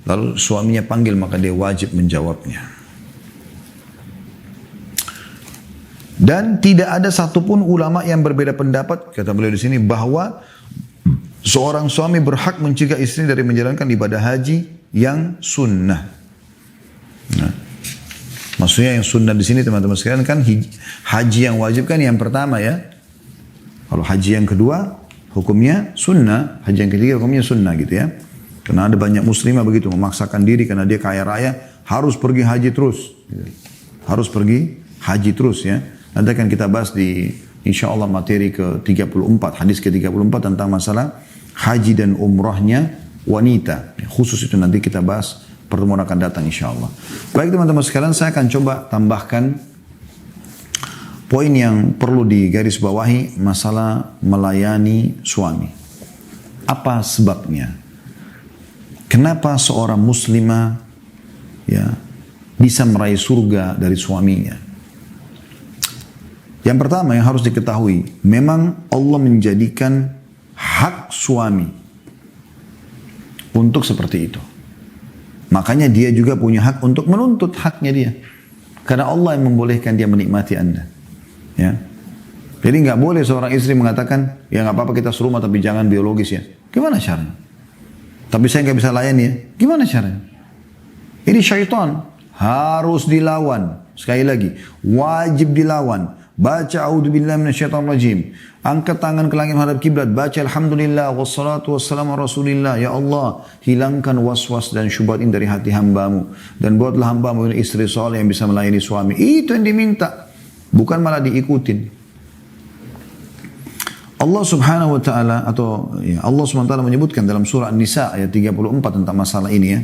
lalu suaminya panggil, maka dia wajib menjawabnya. Dan tidak ada satupun ulama yang berbeda pendapat, kata beliau di sini, bahwa seorang suami berhak mencegah istri dari menjalankan ibadah haji yang sunnah. Nah, maksudnya yang sunnah di sini teman-teman sekalian kan haji yang wajib kan yang pertama ya. Kalau haji yang kedua hukumnya sunnah, haji yang ketiga hukumnya sunnah gitu ya. Karena ada banyak muslimah begitu memaksakan diri karena dia kaya raya harus pergi haji terus. Harus pergi haji terus ya. Nanti akan kita bahas di insya Allah materi ke-34, hadis ke-34 tentang masalah haji dan umrahnya wanita. Khusus itu nanti kita bahas pertemuan akan datang insya Allah. Baik teman-teman sekalian, saya akan coba tambahkan poin yang perlu digarisbawahi masalah melayani suami. Apa sebabnya? Kenapa seorang muslimah ya bisa meraih surga dari suaminya? Yang pertama yang harus diketahui, memang Allah menjadikan hak suami untuk seperti itu. Makanya dia juga punya hak untuk menuntut haknya dia. Karena Allah yang membolehkan dia menikmati Anda. Ya. Jadi nggak boleh seorang istri mengatakan, ya nggak apa-apa kita serumah tapi jangan biologis ya. Gimana caranya? Tapi saya nggak bisa layani ya. Gimana caranya? Ini syaitan. Harus dilawan. Sekali lagi, wajib dilawan. Baca a'udzubillahi minasyaitonirrajim. Angkat tangan ke langit menghadap kiblat, baca alhamdulillah wassalatu wassalamu rasulillah. Ya Allah, hilangkan was-was dan syubhat ini dari hati hambamu dan buatlah hambamu ini istri soleh yang bisa melayani suami. Itu yang diminta, bukan malah diikutin. Allah Subhanahu wa taala atau ya, Allah Subhanahu wa taala menyebutkan dalam surah An-Nisa ayat 34 tentang masalah ini ya.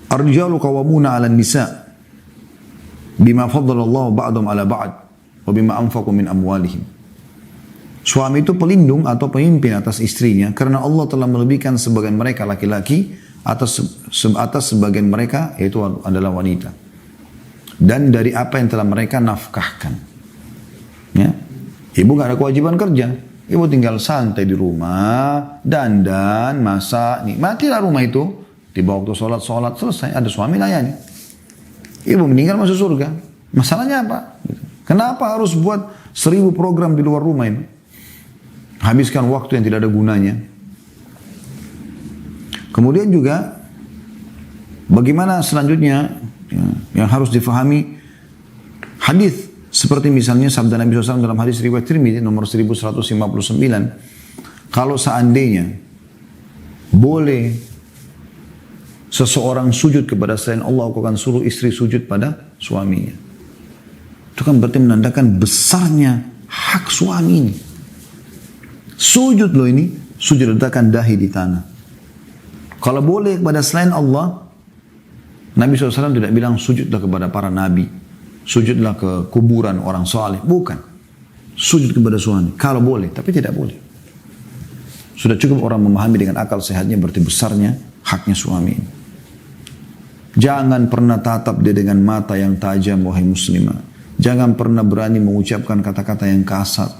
Ar-rijalu qawwamuna 'alan nisa' bima faddalallahu ba'dhum 'ala ba'd wa bima anfaqu min amwalihim. Suami itu pelindung atau pemimpin atas istrinya karena Allah telah melebihkan sebagian mereka laki-laki atas sebagian mereka yaitu adalah wanita. Dan dari apa yang telah mereka nafkahkan. Ya. Ibu enggak ada kewajiban kerja. Ibu tinggal santai di rumah, dandan, masak, nikmatilah rumah itu. Tiba waktu sholat selesai, ada suami layani. Ibu meninggal masuk surga. Masalahnya apa? Kenapa harus buat 1000 program di luar rumah ini? Habiskan waktu yang tidak ada gunanya. Kemudian juga, bagaimana selanjutnya yang harus difahami hadis seperti misalnya sabda Nabi SAW dalam hadis riwayat Tirmidzi nomor 1159. Kalau seandainya boleh seseorang sujud kepada selain Allah, aku akan suruh istri sujud pada suaminya. Itu kan berarti menandakan besarnya hak suami ini. Sujud loh ini, sujud letakkan dahi di tanah. Kalau boleh kepada selain Allah, Nabi SAW tidak bilang sujudlah kepada para nabi, sujudlah ke kuburan orang saleh, bukan. Sujud kepada suami, kalau boleh, tapi tidak boleh. Sudah cukup orang memahami dengan akal sehatnya berarti besarnya haknya suami ini. Jangan pernah tatap dia dengan mata yang tajam, wahai muslimah. Jangan pernah berani mengucapkan kata-kata yang kasar.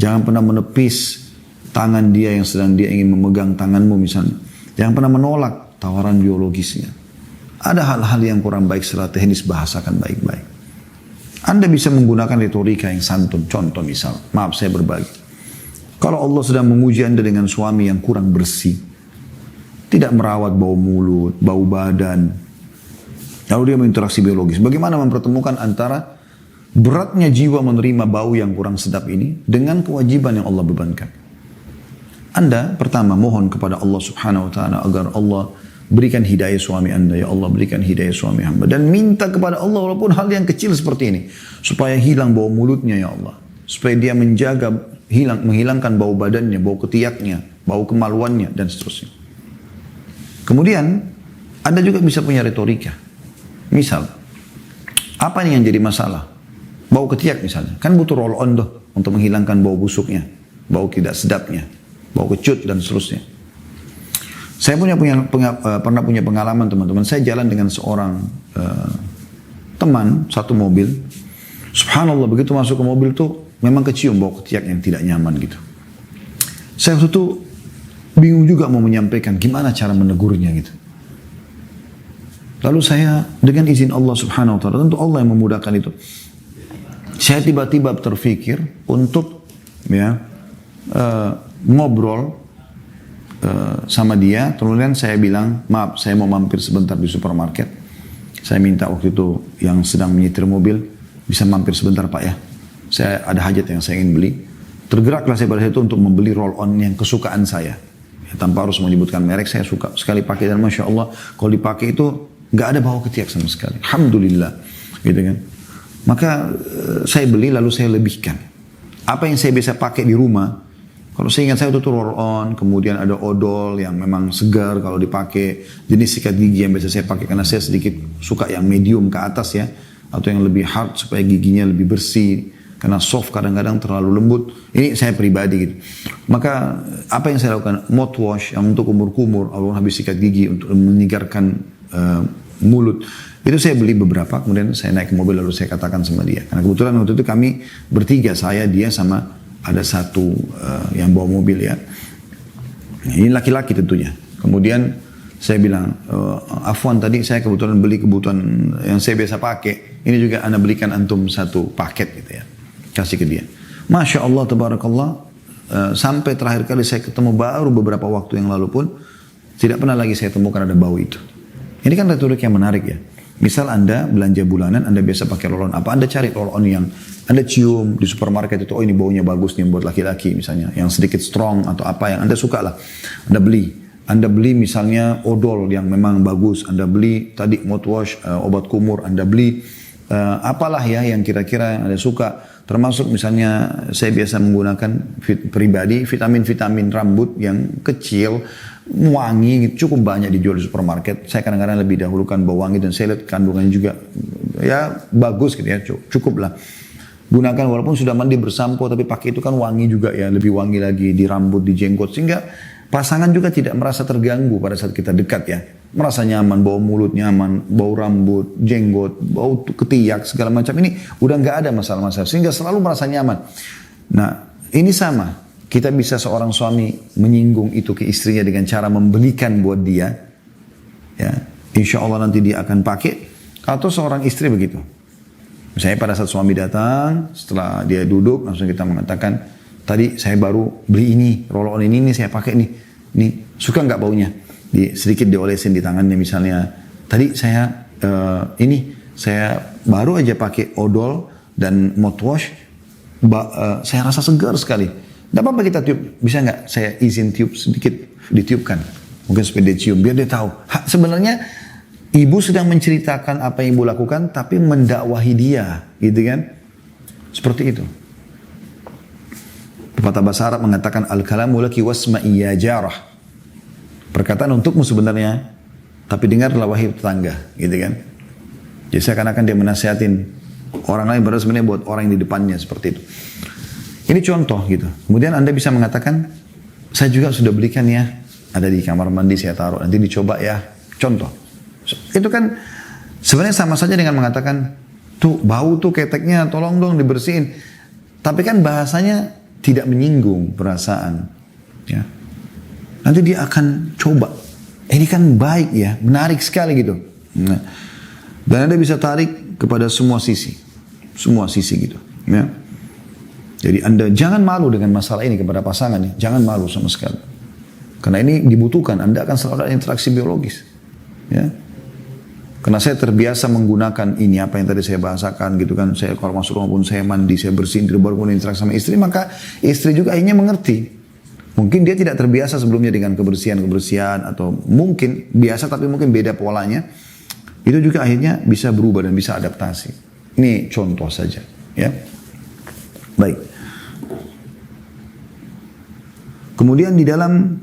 Jangan pernah menepis tangan dia yang sedang dia ingin memegang tanganmu misalnya. Jangan pernah menolak tawaran biologisnya. Ada hal-hal yang kurang baik secara teknis, bahasakan baik-baik. Anda bisa menggunakan retorika yang santun. Contoh misal, maaf saya berbagi. Kalau Allah sedang menguji Anda dengan suami yang kurang bersih, tidak merawat bau mulut, bau badan, lalu dia berinteraksi biologis. Bagaimana mempertemukan antara beratnya jiwa menerima bau yang kurang sedap ini dengan kewajiban yang Allah bebankan? Anda pertama mohon kepada Allah Subhanahu wa taala agar Allah berikan hidayah suami Anda, ya Allah berikan hidayah suami hamba, dan minta kepada Allah walaupun hal yang kecil seperti ini supaya hilang bau mulutnya ya Allah, supaya dia menghilangkan bau badannya, bau ketiaknya, bau kemaluannya dan seterusnya. Kemudian Anda juga bisa punya retorika. Misal, apa yang jadi masalah? Bau ketiak misalnya. Kan butuh roll on tuh untuk menghilangkan bau busuknya. bau tidak sedapnya, bau kecut dan seterusnya. Saya pernah punya pengalaman teman-teman. Saya jalan dengan seorang teman satu mobil. Subhanallah, begitu masuk ke mobil tuh memang kecium bau ketiak yang tidak nyaman gitu. Saya waktu itu bingung juga mau menyampaikan gimana cara menegurnya gitu. Lalu saya dengan izin Allah Subhanahu Wa Taala, tentu Allah yang memudahkan itu. Saya tiba-tiba terfikir untuk ngobrol sama dia. Kemudian saya bilang, maaf saya mau mampir sebentar di supermarket. Saya minta waktu itu yang sedang menyetir mobil, bisa mampir sebentar Pak ya. Saya ada hajat yang saya ingin beli. Tergeraklah saya pada saat itu untuk membeli roll-on yang kesukaan saya. Ya, tanpa harus menyebutkan merek, saya suka sekali pakai dan Masya Allah, kalau dipakai itu nggak ada bau ketiak sama sekali. Alhamdulillah, gitu kan. Maka saya beli lalu saya lebihkan. Apa yang saya bisa pakai di rumah, kalau saya ingat saya itu roll-on, kemudian ada odol yang memang segar kalau dipakai, jenis sikat gigi yang biasa saya pakai karena saya sedikit suka yang medium ke atas ya, atau yang lebih hard supaya giginya lebih bersih. Karena soft kadang-kadang terlalu lembut. Ini saya pribadi gitu. Maka apa yang saya lakukan? Mouthwash yang untuk kumur-kumur, kalau habis sikat gigi untuk menyegarkan mulut. Itu saya beli beberapa, kemudian saya naik ke mobil lalu saya katakan sama dia. Karena kebetulan waktu itu kami bertiga, saya, dia sama ada satu yang bawa mobil ya. Ini laki-laki tentunya. Kemudian saya bilang, Afwan tadi saya kebetulan beli kebutuhan yang saya biasa pakai. Ini juga Anda belikan antum satu paket gitu ya. Kasih ke dia. Masya Allah, tabarakallah, sampai terakhir kali saya ketemu baru beberapa waktu yang lalu pun, tidak pernah lagi saya temukan ada bau itu. Ini kan retorik yang menarik ya. Misal Anda belanja bulanan, Anda biasa pakai roll-on apa, Anda cari roll-on yang Anda cium di supermarket itu, oh ini baunya bagus nih buat laki-laki misalnya, yang sedikit strong atau apa yang Anda suka lah. Anda beli misalnya odol yang memang bagus, Anda beli tadi mouthwash, obat kumur, Anda beli apalah ya yang kira-kira yang Anda suka. Termasuk misalnya saya biasa menggunakan pribadi vitamin-vitamin rambut yang kecil, wangi, cukup banyak dijual di supermarket. Saya kadang-kadang lebih dahulukan bau wangi dan saya lihat kandungannya juga ya bagus gitu ya, cukup lah. Gunakan walaupun sudah mandi bersampo tapi pakai itu kan wangi juga ya, lebih wangi lagi di rambut, di jenggot. Sehingga pasangan juga tidak merasa terganggu pada saat kita dekat ya. Merasa nyaman, bau mulut nyaman, bau rambut, jenggot, bau ketiak, segala macam ini udah nggak ada masalah-masalah. Sehingga selalu merasa nyaman. Nah ini sama, kita bisa seorang suami menyinggung itu ke istrinya dengan cara membelikan buat dia. Ya, insya Allah nanti dia akan pakai. Atau seorang istri begitu. Misalnya pada saat suami datang, setelah dia duduk langsung kita mengatakan, tadi saya baru beli ini, roll-on ini saya pakai nih. Nih, suka nggak baunya? Sedikit diolesin di tangannya misalnya. Tadi saya saya baru aja pakai odol dan mouthwash, saya rasa segar sekali. Tidak apa-apa kita tiup, bisa nggak saya izin tiup sedikit, ditiupkan. Mungkin supaya dia cium, biar dia tahu. Sebenarnya ibu sedang menceritakan apa yang ibu lakukan, tapi mendakwahi dia, gitu kan? Seperti itu. Pepatah bahasa Arab mengatakan al-kalamu laki wasma'i ya jarah. Perkataan untukmu sebenarnya, tapi dengarlah wahai tetangga, gitu kan? Jadi seakan-akan dia menasihatin orang lain, padahal sebenarnya buat orang yang di depannya seperti itu. Ini contoh gitu. Kemudian Anda bisa mengatakan, saya juga sudah belikan ya, ada di kamar mandi saya taruh, nanti dicoba ya. Contoh. Itu kan sebenarnya sama saja dengan mengatakan, tuh bau tuh keteknya, tolong dong dibersihin. Tapi kan bahasanya tidak menyinggung perasaan, ya. Nanti dia akan coba. Ini kan baik ya, menarik sekali gitu. Nah, dan Anda bisa tarik kepada semua sisi gitu. Ya. Jadi Anda jangan malu dengan masalah ini kepada pasangan ya, jangan malu sama sekali. Karena ini dibutuhkan, Anda akan selalu ada interaksi biologis. Ya. Karena saya terbiasa menggunakan ini apa yang tadi saya bahasakan gitu kan. Saya kalau masuk rumah pun saya mandi, saya bersihin, baru pun interaksi sama istri, maka istri juga akhirnya mengerti. Mungkin dia tidak terbiasa sebelumnya dengan kebersihan atau mungkin biasa tapi mungkin beda polanya. Itu juga akhirnya bisa berubah dan bisa adaptasi. Ini contoh saja, ya. Baik. Kemudian di dalam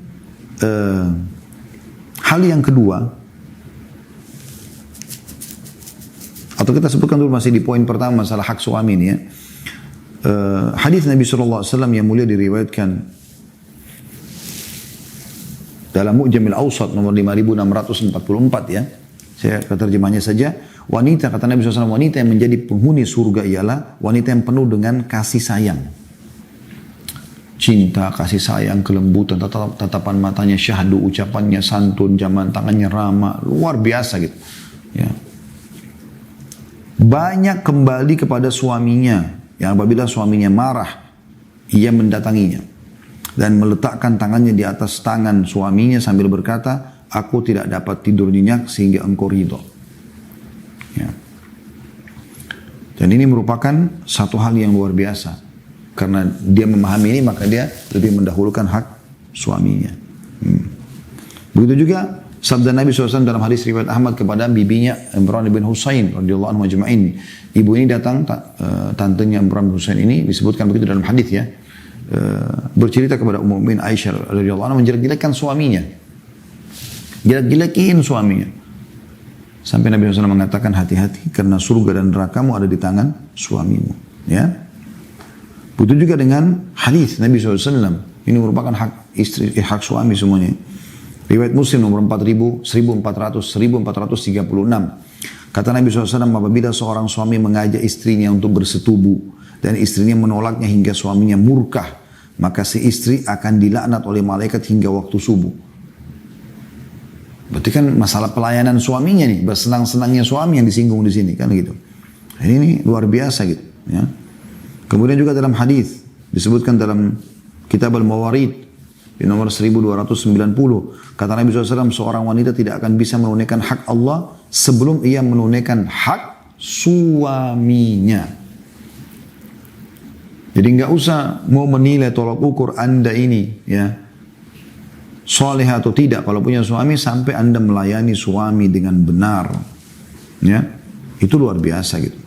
hal yang kedua, atau kita sebutkan dulu masih di poin pertama masalah hak suami ini ya. hadis Nabi SAW yang mulia diriwayatkan dalam Mu'jamil Awsat nomor 5644 ya. Saya terjemahnya saja. Wanita, kata Nabi SAW, wanita yang menjadi penghuni surga ialah wanita yang penuh dengan kasih sayang. Cinta, kasih sayang, kelembutan, tatapan matanya syahdu, ucapannya santun, jaman tangannya ramah, luar biasa gitu. Ya. Banyak kembali kepada suaminya, yang apabila suaminya marah, ia mendatanginya dan meletakkan tangannya di atas tangan suaminya sambil berkata, aku tidak dapat tidur nyenyak sehingga engkau ridho. Ya. Dan ini merupakan satu hal yang luar biasa. Karena dia memahami ini, maka dia lebih mendahulukan hak suaminya. Begitu juga sabda Nabi SAW dalam hadis riwayat Ahmad kepada bibinya Imran bin Husain radhiyallahu anhu majma'in. Ibu ini datang, tantenya Imran bin Husain ini disebutkan begitu dalam hadis ya. Bercerita kepada Ummul Mukminin Aisyah radhiyallahu anha menjelek-jelekkan suaminya. Jelek-jelekin suaminya. Sampai Nabi SAW mengatakan hati-hati karena surga dan nerakamu ada di tangan suamimu. Ya. Begitu juga dengan hadis Nabi SAW. Ini merupakan hak istri, hak suami semuanya. Riwayat Muslim nomor 1436. Kata Nabi SAW, apabila seorang suami mengajak istrinya untuk bersetubuh dan istrinya menolaknya hingga suaminya murkah, maka si istri akan dilaknat oleh malaikat hingga waktu subuh. Berarti kan masalah pelayanan suaminya nih, bersenang-senangnya suami yang disinggung di sini kan gitu. Ini luar biasa gitu. Ya. Kemudian juga dalam hadis disebutkan dalam Kitab Al-Mawarid di nomor 1290 kata Nabi SAW, seorang wanita tidak akan bisa menunaikan hak Allah sebelum ia menunaikan hak suaminya. Jadi nggak usah mau menilai tolak ukur anda ini ya. Soleh atau tidak kalau punya suami sampai anda melayani suami dengan benar, ya itu luar biasa gitu.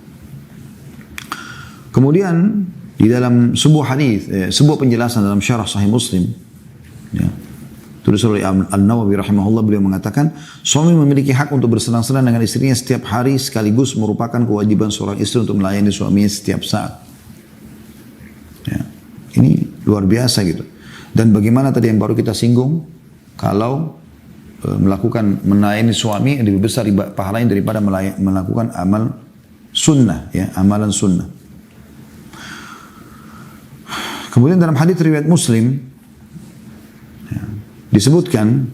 Kemudian di dalam sebuah hadis, sebuah penjelasan dalam syarah Sahih Muslim, ya, tulis oleh An-Nawawi rahimahullah, beliau mengatakan suami memiliki hak untuk bersenang-senang dengan istrinya setiap hari sekaligus merupakan kewajiban seorang istri untuk melayani suaminya setiap saat. Ya, ini luar biasa gitu. Dan bagaimana tadi yang baru kita singgung, kalau melakukan melayani suami lebih besar pahalanya daripada melakukan amal sunnah, ya, amalan sunnah. Kemudian dalam hadis riwayat Muslim ya, disebutkan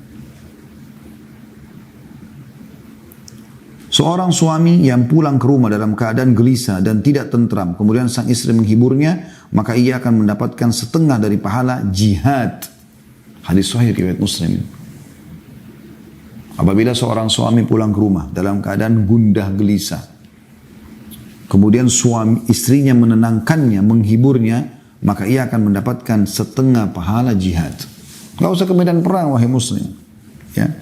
seorang suami yang pulang ke rumah dalam keadaan gelisah dan tidak tentram, kemudian sang istri menghiburnya, maka ia akan mendapatkan setengah dari pahala jihad. Hadis sahih riwayat Muslim. Apabila seorang suami pulang ke rumah dalam keadaan gundah gelisah, kemudian istrinya menenangkannya, menghiburnya, maka ia akan mendapatkan setengah pahala jihad. Gak usah ke medan perang, wahai muslim. Ya.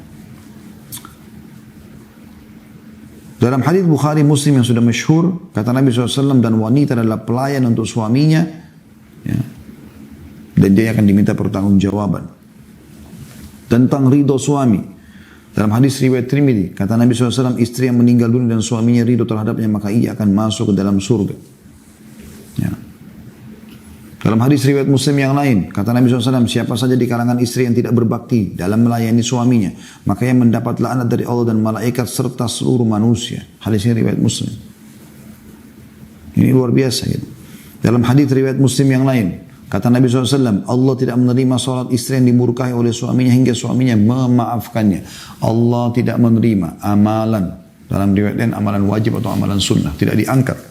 Dalam hadis Bukhari Muslim yang sudah masyhur, kata Nabi SAW, dan wanita adalah pelayan untuk suaminya, ya, dan dia akan diminta pertanggungjawaban tentang ridho suami. Dalam hadis riwayat Tirmidzi, kata Nabi SAW, istri yang meninggal dunia dan suaminya ridho terhadapnya, maka ia akan masuk ke dalam surga. Ya. Dalam hadis riwayat Muslim yang lain, kata Nabi SAW, siapa saja di kalangan istri yang tidak berbakti dalam melayani suaminya, maka ia mendapat laknat dari Allah dan malaikat serta seluruh manusia. Hadisnya riwayat Muslim. Ini luar biasa gitu. Dalam hadis riwayat Muslim yang lain, kata Nabi SAW, Allah tidak menerima salat istri yang dimurkahi oleh suaminya hingga suaminya memaafkannya. Allah tidak menerima amalan, dalam riwayat lain amalan wajib atau amalan sunnah, tidak diangkat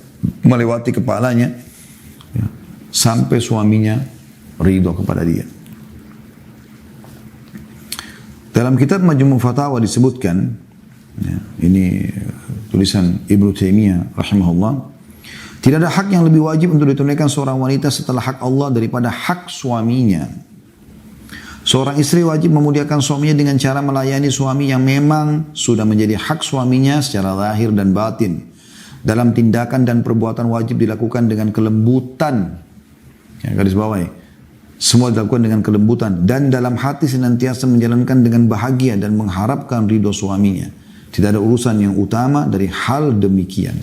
melewati kepalanya, ya, sampai suaminya ridho kepada dia. Dalam kitab Majmu' Fatawa disebutkan, ya, ini tulisan Ibnu Taimiyah rahimahullah, tidak ada hak yang lebih wajib untuk ditunaikan seorang wanita setelah hak Allah daripada hak suaminya. Seorang istri wajib memuliakan suaminya dengan cara melayani suami yang memang sudah menjadi hak suaminya secara lahir dan batin. Dalam tindakan dan perbuatan wajib dilakukan dengan kelembutan, ya, garis bawahi, semua dilakukan dengan kelembutan, dan dalam hati senantiasa menjalankan dengan bahagia dan mengharapkan ridho suaminya. Tidak ada urusan yang utama dari hal demikian.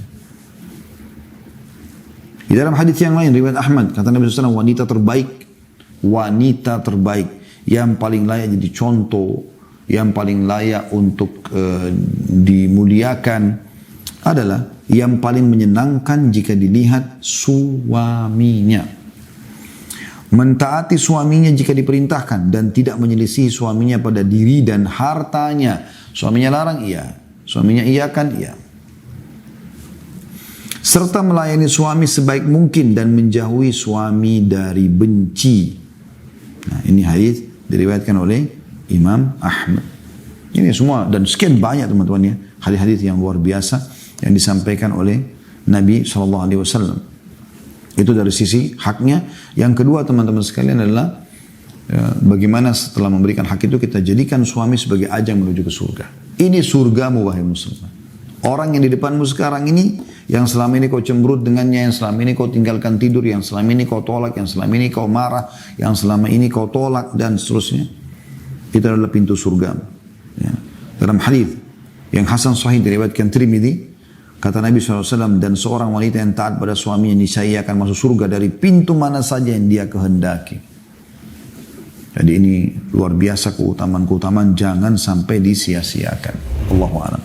Di dalam hadis yang lain riwayat Ahmad kata Nabi SAW, wanita terbaik yang paling layak jadi contoh, yang paling layak untuk dimuliakan adalah yang paling menyenangkan jika dilihat suaminya. Mentaati suaminya jika diperintahkan dan tidak menyelisihi suaminya pada diri dan hartanya. Suaminya larang, iya. Suaminya iyakan, iya. Serta melayani suami sebaik mungkin dan menjauhi suami dari benci. Nah, ini hadis diriwayatkan oleh Imam Ahmad. Ini semua dan sekian banyak teman-teman ya, hadis-hadis yang luar biasa yang disampaikan oleh Nabi SAW. Itu dari sisi haknya. Yang kedua teman-teman sekalian adalah bagaimana setelah memberikan hak itu kita jadikan suami sebagai ajang menuju ke surga. Ini surgamu wahai muslimah. Orang yang di depanmu sekarang ini, yang selama ini kau cemberut dengannya, yang selama ini kau tinggalkan tidur, yang selama ini kau tolak, yang selama ini kau marah, yang selama ini kau tolak dan seterusnya, itu adalah pintu surgamu. Ya. Dalam hadis yang Hasan Sahih diriwayatkan Tirmidzi, kata Nabi SAW, dan seorang wanita yang taat pada suaminya niscaya akan masuk surga dari pintu mana saja yang dia kehendaki. Jadi ini luar biasa keutamaan-keutamaan, jangan sampai disia-siakan. Allahu a'lam.